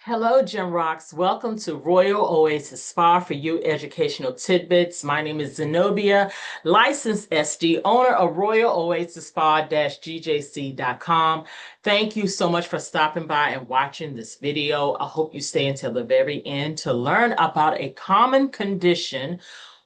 Hello, Gem Rocks. Welcome to Royal Oasis Spa for You Educational Tidbits. My name is Zenobia, licensed SD, owner of Royal Oasis Spa-GJC.com. Thank you so much for stopping by and watching this video. I hope you stay until the very end to learn about a common condition,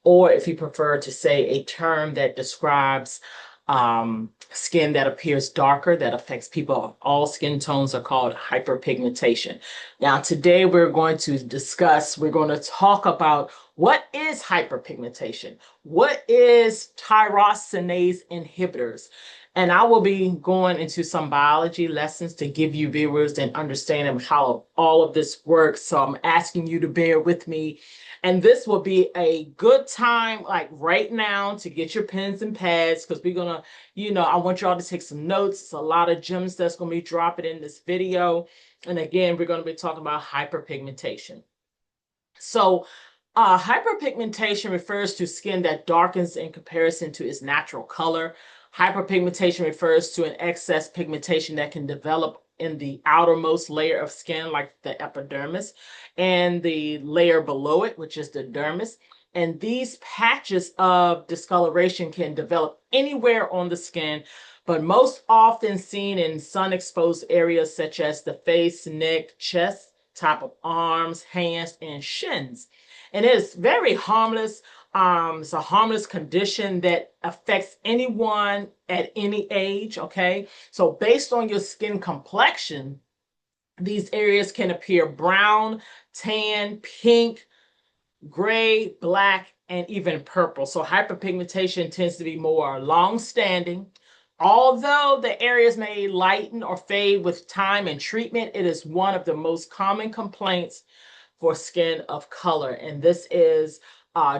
or if you prefer to say a term that describes skin that appears darker, that affects people of all skin tones, are called hyperpigmentation. Now, today we're going to talk about what is hyperpigmentation, what is tyrosinase inhibitors, and I will be going into some biology lessons to give you viewers an understanding of how all of this works. So I'm asking you to bear with me. And this will be a good time, like right now, to get your pens and pads because we're going to, I want y'all to take some notes. It's a lot of gems that's going to be dropping in this video. And again, we're going to be talking about hyperpigmentation. So, hyperpigmentation refers to skin that darkens in comparison to its natural color. Hyperpigmentation refers to an excess pigmentation that can develop in the outermost layer of skin, like the epidermis, and the layer below it, which is the dermis. And these patches of discoloration can develop anywhere on the skin, but most often seen in sun-exposed areas such as the face, neck, chest, top of arms, hands, and shins. And it is very harmless. It's a harmless condition that affects anyone at any age, okay? So based on your skin complexion, these areas can appear brown, tan, pink, gray, black, and even purple. So hyperpigmentation tends to be more long-standing. Although the areas may lighten or fade with time and treatment, it is one of the most common complaints for skin of color. And this is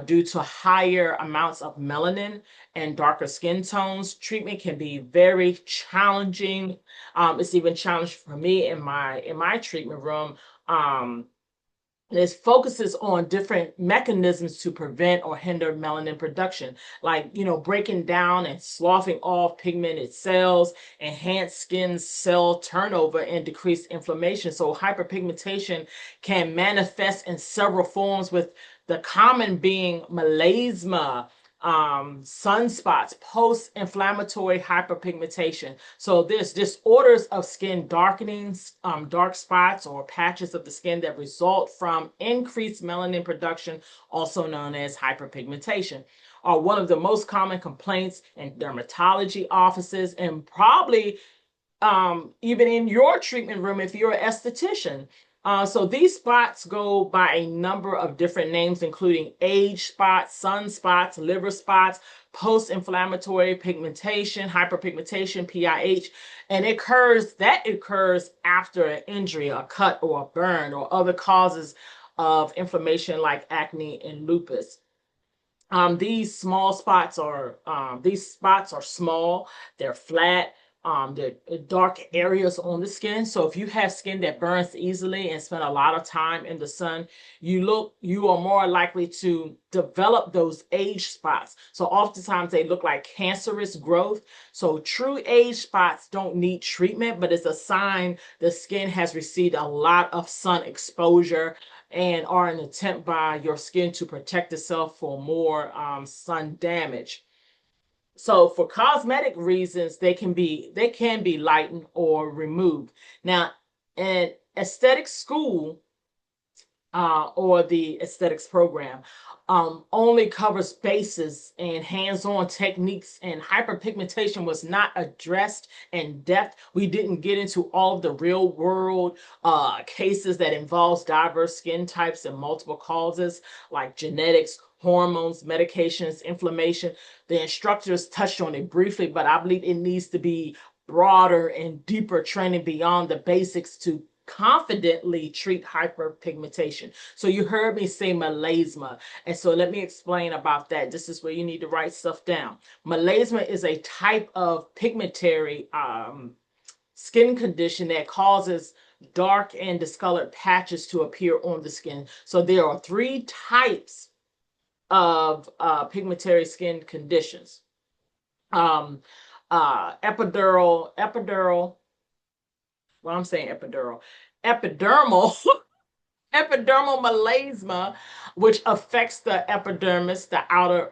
due to higher amounts of melanin and darker skin tones. Treatment can be very challenging. It's even challenging for me in my treatment room. It focuses on different mechanisms to prevent or hinder melanin production, like, breaking down and sloughing off pigmented cells, enhance skin cell turnover, and decrease inflammation. So hyperpigmentation can manifest in several forms, with the common being melasma, sunspots, post-inflammatory hyperpigmentation. So there's disorders of skin darkening, dark spots or patches of the skin that result from increased melanin production, also known as hyperpigmentation, are one of the most common complaints in dermatology offices, and probably even in your treatment room if you're an esthetician. So these spots go by a number of different names, including age spots, sunspots, liver spots, post-inflammatory pigmentation, hyperpigmentation, PIH, and that occurs after an injury, a cut, or a burn, or other causes of inflammation like acne and lupus. These spots are small, they're flat, they're dark areas on the skin. So if you have skin that burns easily and spend a lot of time in the sun, you are more likely to develop those age spots. So oftentimes they look like cancerous growth. So true age spots don't need treatment, but it's a sign the skin has received a lot of sun exposure and are an attempt by your skin to protect itself for more sun damage. So for cosmetic reasons, they can be lightened or removed. Now, in aesthetic school, or the aesthetics program, only covers bases and hands-on techniques, and hyperpigmentation was not addressed in depth. We didn't get into all of the real-world cases that involves diverse skin types and multiple causes like genetics, hormones, medications, inflammation. The instructors touched on it briefly, but I believe it needs to be broader and deeper training beyond the basics to confidently treat hyperpigmentation. So you heard me say melasma, and so let me explain about that. This is where you need to write stuff down. Melasma is a type of pigmentary skin condition that causes dark and discolored patches to appear on the skin. So there are three types of pigmentary skin conditions. Epidermal, well, I'm saying epidermal epidermal melasma, which affects the epidermis, the outer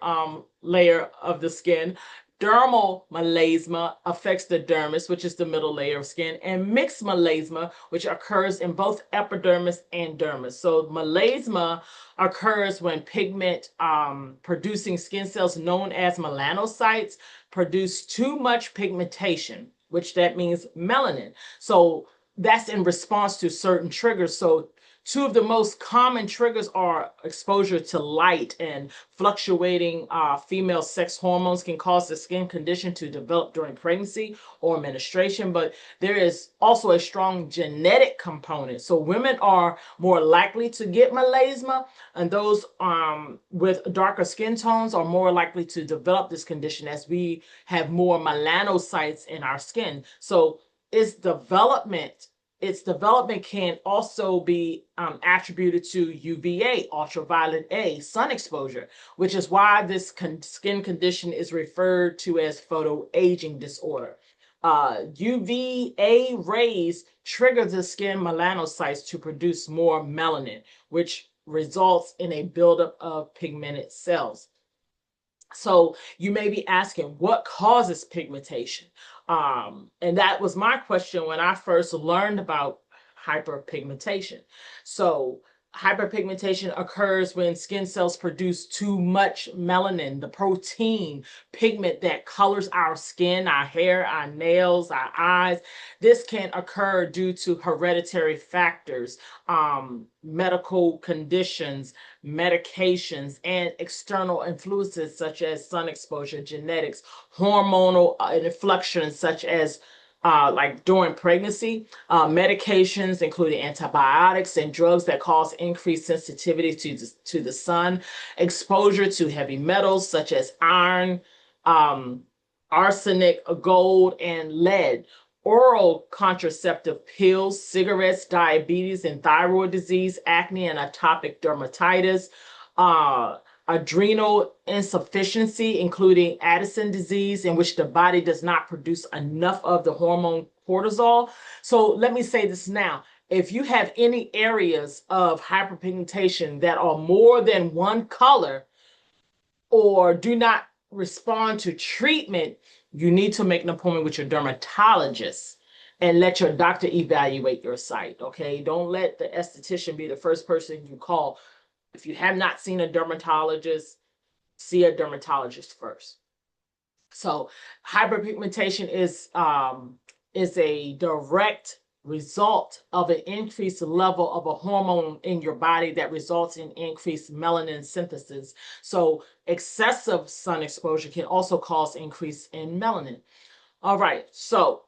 layer of the skin. Dermal melasma affects the dermis, which is the middle layer of skin, and mixed melasma, which occurs in both epidermis and dermis. So melasma occurs when pigment producing skin cells known as melanocytes produce too much pigmentation, which that means melanin. So that's in response to certain triggers. So two of the most common triggers are exposure to light, and fluctuating female sex hormones can cause the skin condition to develop during pregnancy or menstruation. But there is also a strong genetic component. So women are more likely to get melasma, and those with darker skin tones are more likely to develop this condition as we have more melanocytes in our skin. So its development its development can also be attributed to UVA, ultraviolet A, sun exposure, which is why this skin condition is referred to as photoaging disorder. UVA rays trigger the skin melanocytes to produce more melanin, which results in a buildup of pigmented cells. So you may be asking, what causes pigmentation? And that was my question when I first learned about hyperpigmentation. So hyperpigmentation occurs when skin cells produce too much melanin, the protein pigment that colors our skin, our hair, our nails, our eyes. This can occur due to hereditary factors, medical conditions, medications, and external influences such as sun exposure, genetics, hormonal inflections such as like during pregnancy, medications including antibiotics and drugs that cause increased sensitivity to the sun, exposure to heavy metals such as iron, arsenic, gold, and lead, oral contraceptive pills, cigarettes, diabetes and thyroid disease, acne and atopic dermatitis, adrenal insufficiency, including Addison disease, in which the body does not produce enough of the hormone cortisol. So let me say this now. If you have any areas of hyperpigmentation that are more than one color or do not respond to treatment, you need to make an appointment with your dermatologist and let your doctor evaluate your site. Okay, don't let the esthetician be the first person you call. If you have not seen a dermatologist, see a dermatologist first. So hyperpigmentation is a direct result of an increased level of a hormone in your body that results in increased melanin synthesis. So excessive sun exposure can also cause increase in melanin. All right, so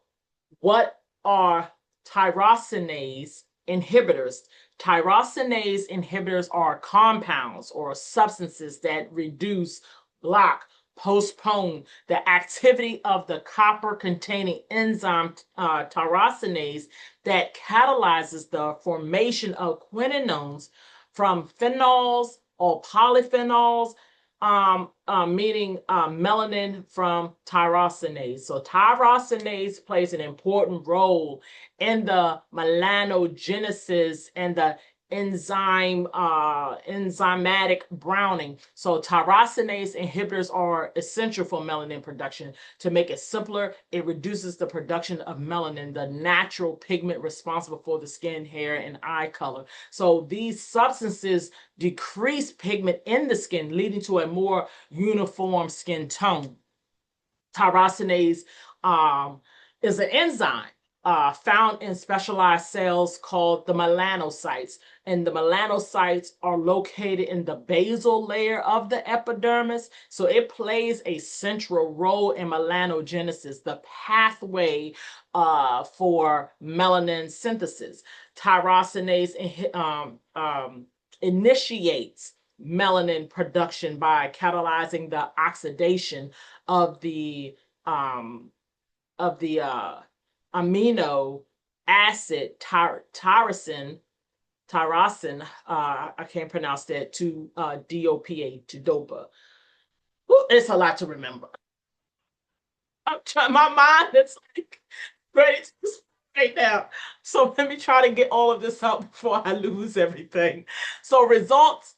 what are tyrosinase inhibitors? Tyrosinase inhibitors are compounds or substances that reduce, block, postpone the activity of the copper-containing enzyme tyrosinase that catalyzes the formation of quinones from phenols or polyphenols, meaning melanin from tyrosinase. So tyrosinase plays an important role in the melanogenesis and the enzymatic browning. So tyrosinase inhibitors are essential for melanin production. To make it simpler, it reduces the production of melanin, the natural pigment responsible for the skin, hair, and eye color. So these substances decrease pigment in the skin, leading to a more uniform skin tone. Tyrosinase is an enzyme found in specialized cells called the melanocytes. And the melanocytes are located in the basal layer of the epidermis. So it plays a central role in melanogenesis, the pathway for melanin synthesis. Tyrosinase initiates melanin production by catalyzing the oxidation of the amino acid tyrosine, I can't pronounce that, to DOPA, to DOPA. Ooh, it's a lot to remember. I'm trying, my mind is like ready to right now. So let me try to get all of this out before I lose everything. So results,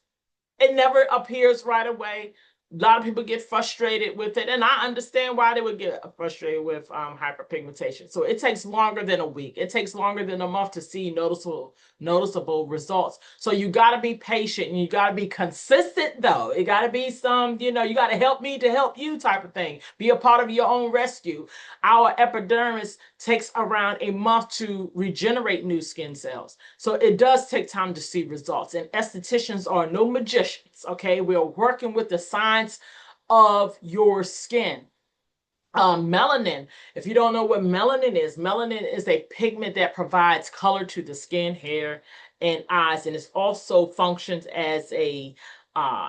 it never appears right away. A lot of people get frustrated with it, and I understand why they would get frustrated with hyperpigmentation. So it takes longer than a week. It takes longer than a month to see noticeable results. So you got to be patient, and you got to be consistent, though. It got to be some, you got to help me to help you type of thing. Be a part of your own rescue. Our epidermis takes around a month to regenerate new skin cells. So it does take time to see results. And estheticians are no magicians, okay? We're working with the science of your skin. Melanin, if you don't know what melanin is a pigment that provides color to the skin, hair, and eyes, and it also functions as a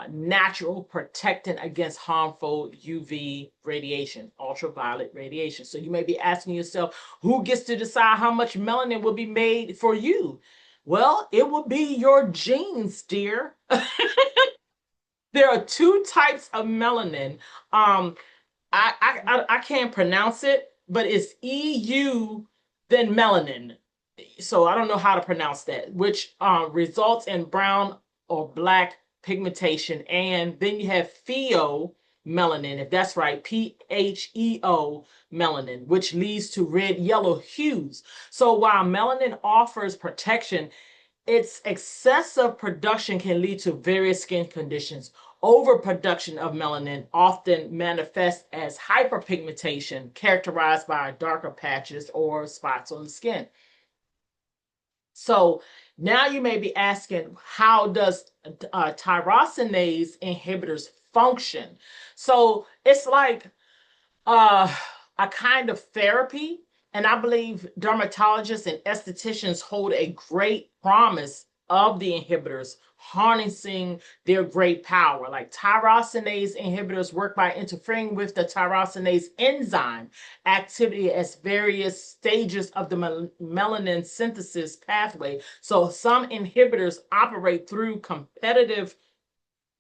natural protectant against harmful UV radiation, ultraviolet radiation. So you may be asking yourself, who gets to decide how much melanin will be made for you? Well, it will be your genes, dear. There are two types of melanin. I can't pronounce it, but it's EU then melanin. So I don't know how to pronounce that, which results in brown or black pigmentation. And then you have pheomelanin, if that's right, PHEO melanin, which leads to red yellow hues. So while melanin offers protection, its excessive production can lead to various skin conditions. Overproduction of melanin often manifests as hyperpigmentation, characterized by darker patches or spots on the skin. So now you may be asking, how does tyrosinase inhibitors function? So it's like a kind of therapy. And I believe dermatologists and estheticians hold a great promise of the inhibitors, harnessing their great power. Like tyrosinase inhibitors work by interfering with the tyrosinase enzyme activity at various stages of the melanin synthesis pathway. So some inhibitors operate through competitive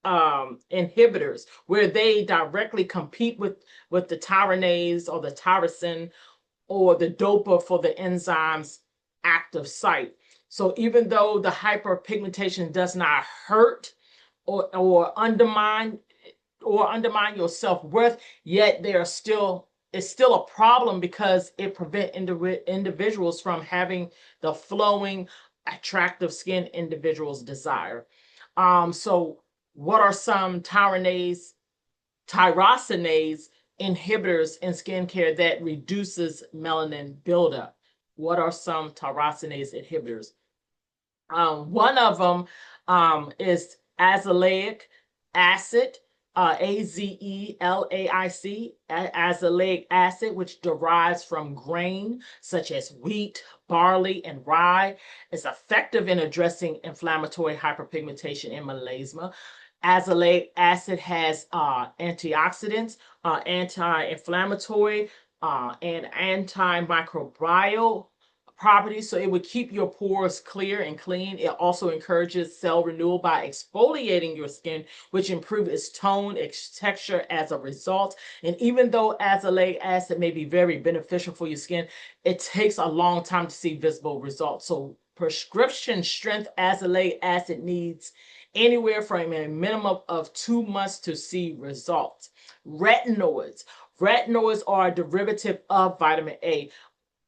inhibitors where they directly compete with the tyranase or the tyrosin or the dopa for the enzyme's active site. So even though the hyperpigmentation does not hurt or undermine your self-worth, yet it's still a problem because it prevents individuals from having the flowing, attractive skin individuals desire. So what are some tyrosinase inhibitors in skincare that reduces melanin buildup? What are some tyrosinase inhibitors? One of them is azelaic acid, AZELAIC, azelaic acid, which derives from grain such as wheat, barley, and rye. It's effective in addressing inflammatory hyperpigmentation and melasma. Azelaic acid has antioxidants, anti-inflammatory, and antimicrobial properties. So it would keep your pores clear and clean. It also encourages cell renewal by exfoliating your skin, which improves its tone, its texture as a result. And even though azelaic acid may be very beneficial for your skin, it takes a long time to see visible results. So prescription strength azelaic acid needs anywhere from a minimum of 2 months to see results. Retinoids. Retinoids are a derivative of vitamin A,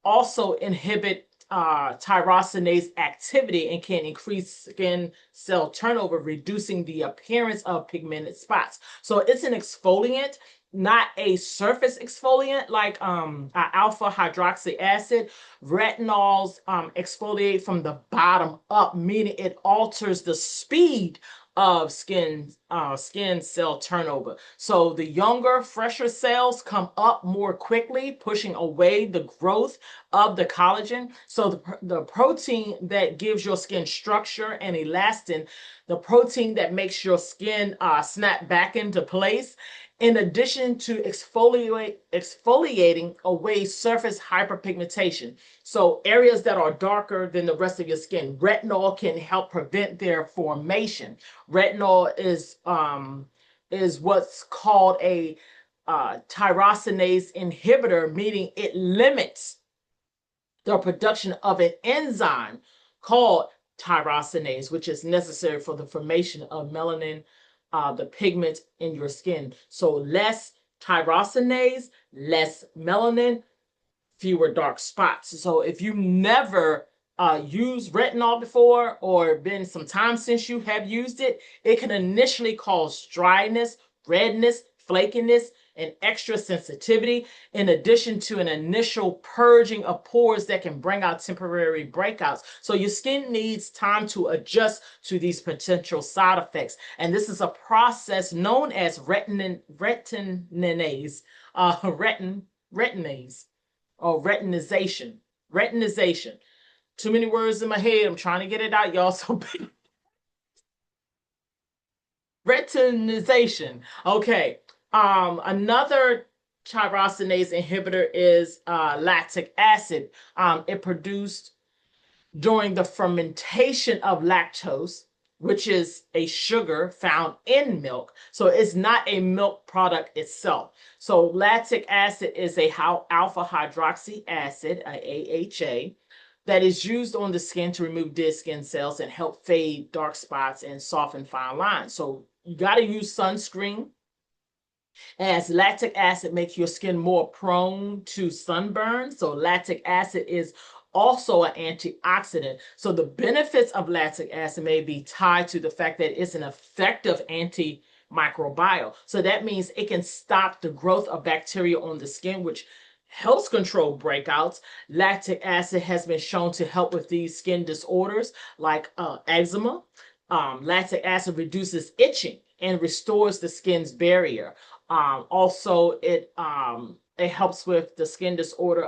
also inhibit tyrosinase activity and can increase skin cell turnover, reducing the appearance of pigmented spots. So it's an exfoliant, not a surface exfoliant like alpha hydroxy acid. Retinols exfoliate from the bottom up, meaning it alters the speed of skin cell turnover. So the younger, fresher cells come up more quickly, pushing away the growth of the collagen. So the protein that gives your skin structure and elastin, the protein that makes your skin snap back into place, in addition to exfoliating away surface hyperpigmentation. So areas that are darker than the rest of your skin, retinol can help prevent their formation. Retinol is what's called a tyrosinase inhibitor, meaning it limits the production of an enzyme called tyrosinase, which is necessary for the formation of melanin, the pigment in your skin. So less tyrosinase, less melanin, fewer dark spots. So if you never used retinol before or been some time since you have used it, it can initially cause dryness, redness, flakiness, and extra sensitivity, in addition to an initial purging of pores that can bring out temporary breakouts. So your skin needs time to adjust to these potential side effects. And this is a process known as retinase, retinase, or retinization. Retinization. Too many words in my head. I'm trying to get it out, y'all. So retinization. Okay. Another tyrosinase inhibitor is lactic acid. It produced during the fermentation of lactose, which is a sugar found in milk. So it's not a milk product itself. So lactic acid is a alpha hydroxy acid, a AHA, that is used on the skin to remove dead skin cells and help fade dark spots and soften fine lines. So you got to use sunscreen, as lactic acid makes your skin more prone to sunburn. So lactic acid is also an antioxidant. So the benefits of lactic acid may be tied to the fact that it's an effective antimicrobial. So that means it can stop the growth of bacteria on the skin, which helps control breakouts. Lactic acid has been shown to help with these skin disorders like eczema. Lactic acid reduces itching and restores the skin's barrier. Also, it helps with the skin disorder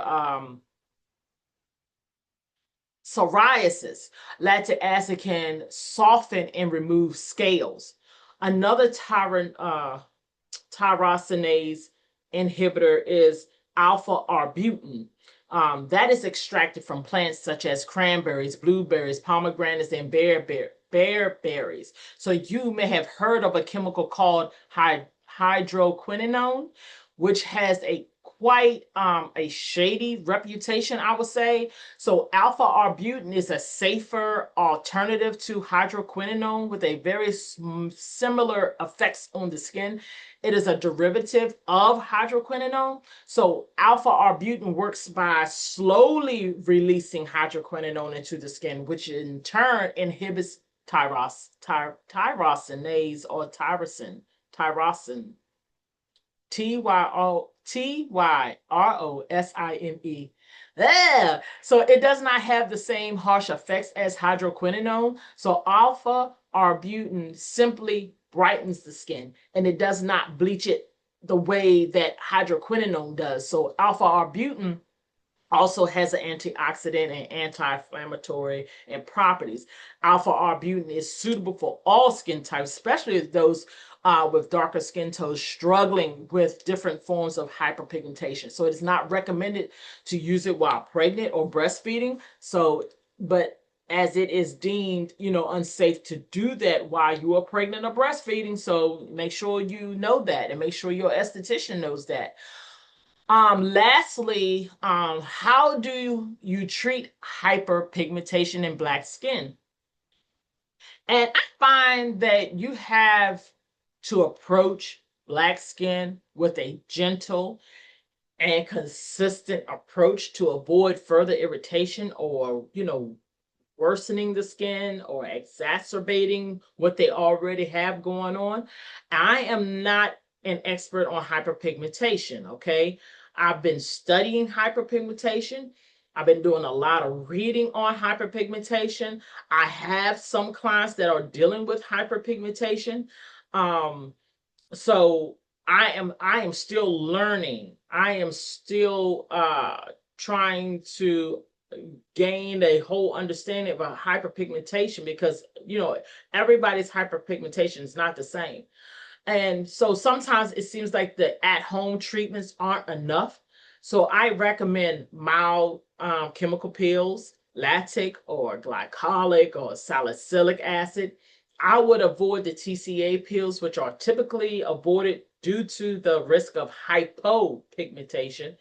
psoriasis. Lactic acid can soften and remove scales. Another tyrosinase inhibitor is alpha-arbutin. That is extracted from plants such as cranberries, blueberries, pomegranates, and bearberries. So you may have heard of a chemical called hydroquinone, which has a quite a shady reputation, I would say. So alpha-arbutin is a safer alternative to hydroquinone with a very similar effects on the skin. It is a derivative of hydroquinone. So alpha-arbutin works by slowly releasing hydroquinone into the skin, which in turn inhibits tyrosinase or tyrosin. Tyrosine. Yeah. So it does not have the same harsh effects as hydroquinone. So alpha arbutin simply brightens the skin, and it does not bleach it the way that hydroquinone does. So alpha arbutin also has an antioxidant and anti-inflammatory and properties. Alpha-arbutin is suitable for all skin types, especially those with darker skin tones struggling with different forms of hyperpigmentation. So it is not recommended to use it while pregnant or breastfeeding. So, but as it is deemed, unsafe to do that while you are pregnant or breastfeeding. So make sure you know that, and make sure your esthetician knows that. Lastly, how do you treat hyperpigmentation in Black skin? And I find that you have to approach Black skin with a gentle and consistent approach to avoid further irritation or, worsening the skin or exacerbating what they already have going on. I am not an expert on hyperpigmentation, okay? I've been studying hyperpigmentation. I've been doing a lot of reading on hyperpigmentation. I have some clients that are dealing with hyperpigmentation. So I am still learning. I am still trying to gain a whole understanding about hyperpigmentation because everybody's hyperpigmentation is not the same. And so sometimes it seems like the at-home treatments aren't enough. So I recommend mild chemical peels, lactic or glycolic or salicylic acid. I would avoid the TCA pills, which are typically avoided due to the risk of hypopigmentation.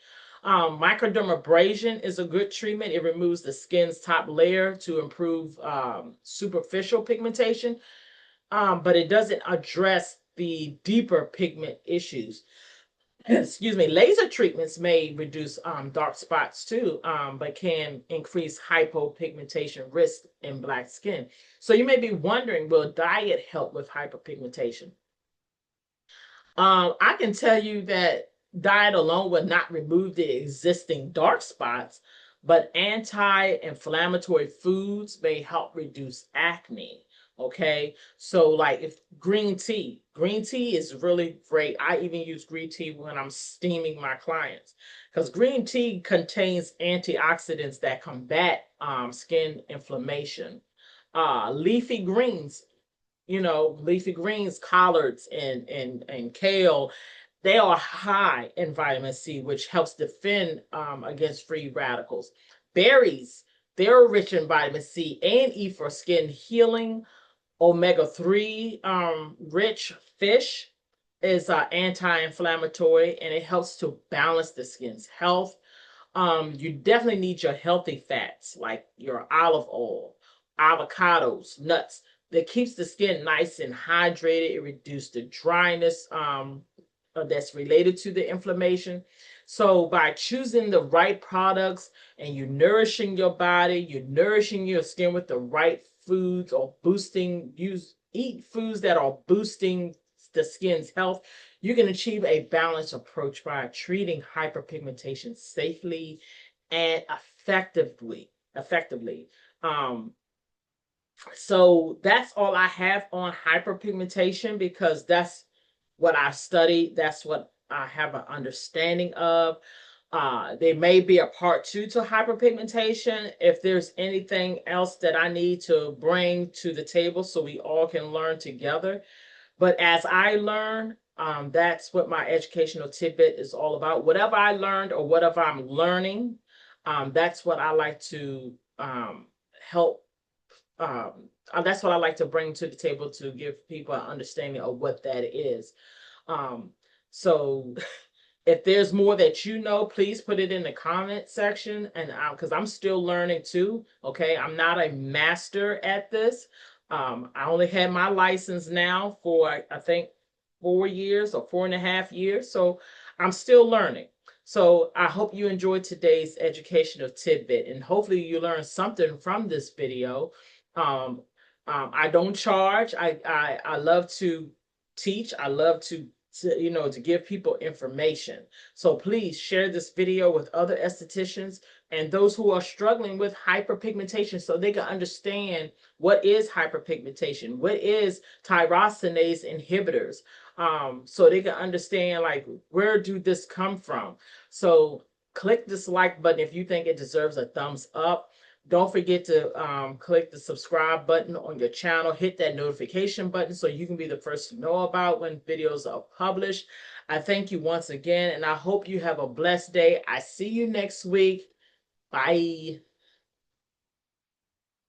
Microdermabrasion is a good treatment. It removes the skin's top layer to improve superficial pigmentation, but it doesn't address the deeper pigment issues. Excuse me. Laser treatments may reduce dark spots too, but can increase hypopigmentation risk in Black skin. So you may be wondering, will diet help with hyperpigmentation? I can tell you that diet alone would not remove the existing dark spots, but anti-inflammatory foods may help reduce acne. Okay, so like if green tea is really great. I even use green tea when I'm steaming my clients because green tea contains antioxidants that combat skin inflammation. Leafy greens, leafy greens, collards, and kale, they are high in vitamin C, which helps defend against free radicals. Berries, they're rich in vitamin C and E for skin healing. Omega-3 rich fish is anti-inflammatory, and it helps to balance the skin's health. You definitely need your healthy fats like your olive oil, avocados, nuts, that keeps the skin nice and hydrated. It reduces the dryness that's related to the inflammation. So by choosing the right products and you're nourishing your body, you're nourishing your skin with the right foods, or eat foods that are boosting the skin's health, you can achieve a balanced approach by treating hyperpigmentation safely and effectively. Um, so that's all I have on hyperpigmentation, because that's what I studied. That's what I have an understanding of. There may be a part 2 to hyperpigmentation if there's anything else that I need to bring to the table so we all can learn together. But as I learn, that's what my educational tidbit is all about. Whatever I learned or whatever I'm learning, that's what I like to help. That's what I like to bring to the table to give people an understanding of what that is. So if there's more that you know, please put it in the comment section, and because I'm still learning too. Okay, I'm not a master at this. I only had my license now for, I think, 4 years or 4.5 years. So I'm still learning. So I hope you enjoyed today's educational tidbit, and hopefully you learned something from this video. Um, I don't charge. I love to teach. I love to give people information. So please share this video with other estheticians and those who are struggling with hyperpigmentation, so they can understand what is hyperpigmentation, what is tyrosinase inhibitors, so they can understand, like, where do this come from. So click this like button if you think it deserves a thumbs up. Don't forget to click the subscribe button on your channel. Hit that notification button so you can be the first to know about when videos are published. I thank you once again, and I hope you have a blessed day. I see you next week. Bye.